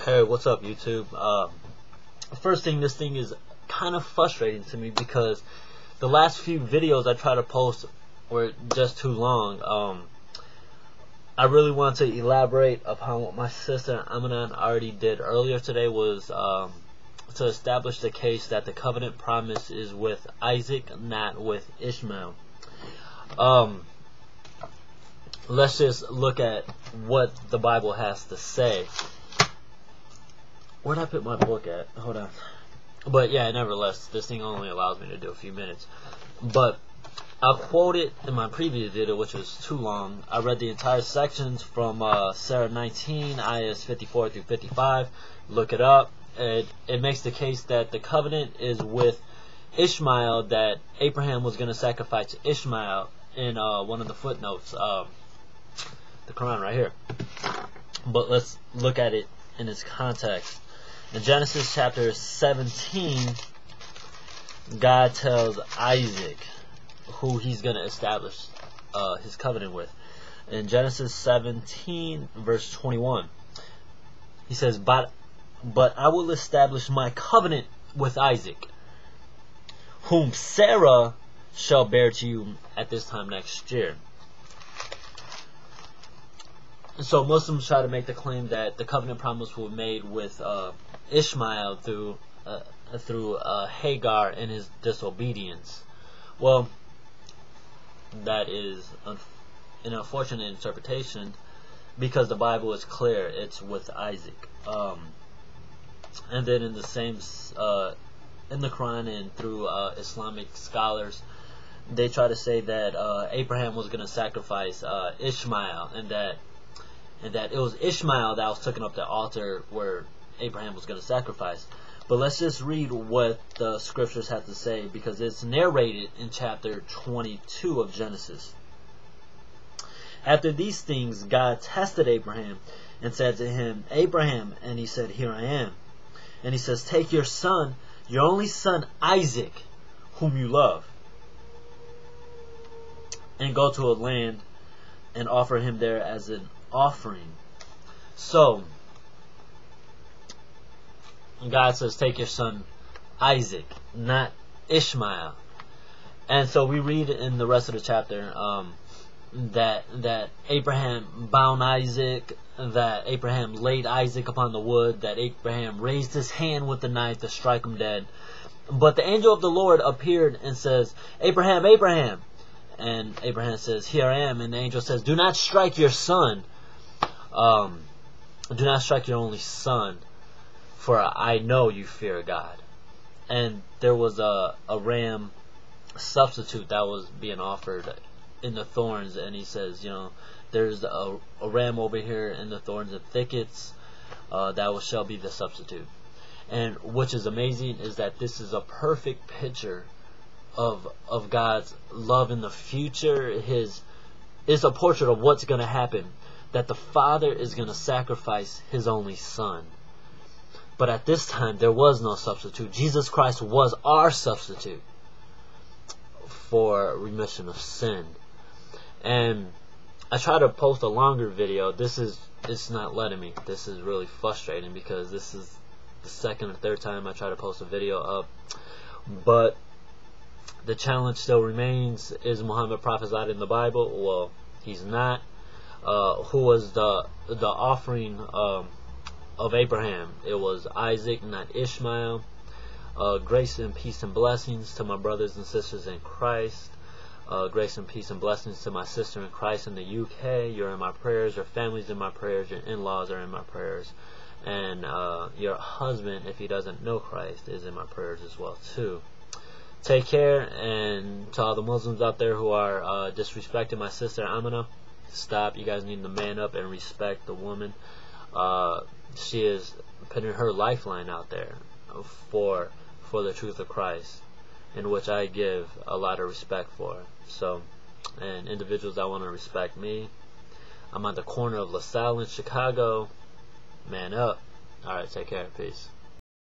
Hey, what's up, YouTube? First thing, this thing is kind of frustrating to me because the last few videos I tried to post were just too long. I really want to elaborate upon what my sister Amina already did earlier today, was to establish the case that the covenant promise is with Isaac, not with Ishmael. Let's just look at what the Bible has to say. Where'd I put my book at? Hold on. But yeah, nevertheless, this thing only allows me to do a few minutes. But I'll quote it in my previous video, which was too long. I read the entire sections from Sarah 19, IS 54 through 55. Look it up. It makes the case that the covenant is with Ishmael, that Abraham was going to sacrifice Ishmael in one of the footnotes, the Quran right here. But let's look at it in its context. In Genesis chapter 17, God tells Isaac who he's going to establish his covenant with. In Genesis 17, verse 21, he says, But I will establish my covenant with Isaac, whom Sarah shall bear to you at this time next year. So Muslims try to make the claim that the covenant promise was made with Ishmael through Hagar and his disobedience. Well, that is an unfortunate interpretation, because the Bible is clear. It's with Isaac. And then in the same in the Quran and through Islamic scholars, they try to say that Abraham was going to sacrifice Ishmael, and that it was Ishmael that was taking up the altar where Abraham was going to sacrifice. But let's just read what the scriptures have to say, because it's narrated in chapter 22 of Genesis. After these things, God tested Abraham and said to him, Abraham, and he said, Here I am. And he says, Take your son, your only son Isaac, whom you love, and go to a land and offer him there as an offering. So God says, take your son Isaac, not Ishmael. And so we read in the rest of the chapter that Abraham bound Isaac, that Abraham laid Isaac upon the wood, that Abraham raised his hand with the knife to strike him dead. But the angel of the Lord appeared and says, Abraham, Abraham. And Abraham says, Here I am. And the angel says, Do not strike your son. Do not strike your only son, for I know you fear God. And there was a ram substitute that was being offered in the thorns, and he says, there's a ram over here in the thorns and thickets that shall be the substitute. And which is amazing is that this is a perfect picture of God's love in the future. It's a portrait of what's going to happen, that the Father is going to sacrifice his only son. But at this time, there was no substitute. Jesus Christ was our substitute for remission of sin. And I try to post a longer video. It's not letting me. This is really frustrating, because this is the second or third time I try to post a video up. But the challenge still remains: is Muhammad prophesied in the Bible? Well, he's not. Who was the offering of Abraham? It was Isaac, not Ishmael. Grace and peace and blessings to my brothers and sisters in Christ. Grace and peace and blessings to my sister in Christ in the UK. You're in my prayers. Your family's in my prayers. Your in-laws are in my prayers. And your husband, if he doesn't know Christ, is in my prayers as well too. Take care. And to all the Muslims out there who are disrespecting my sister Amina, stop. You guys need to man up and respect the woman. She is putting her lifeline out there for the truth of Christ, in which I give a lot of respect for. So, and individuals that want to respect me, I'm at the corner of LaSalle in Chicago. Man up. Alright, take care. Peace.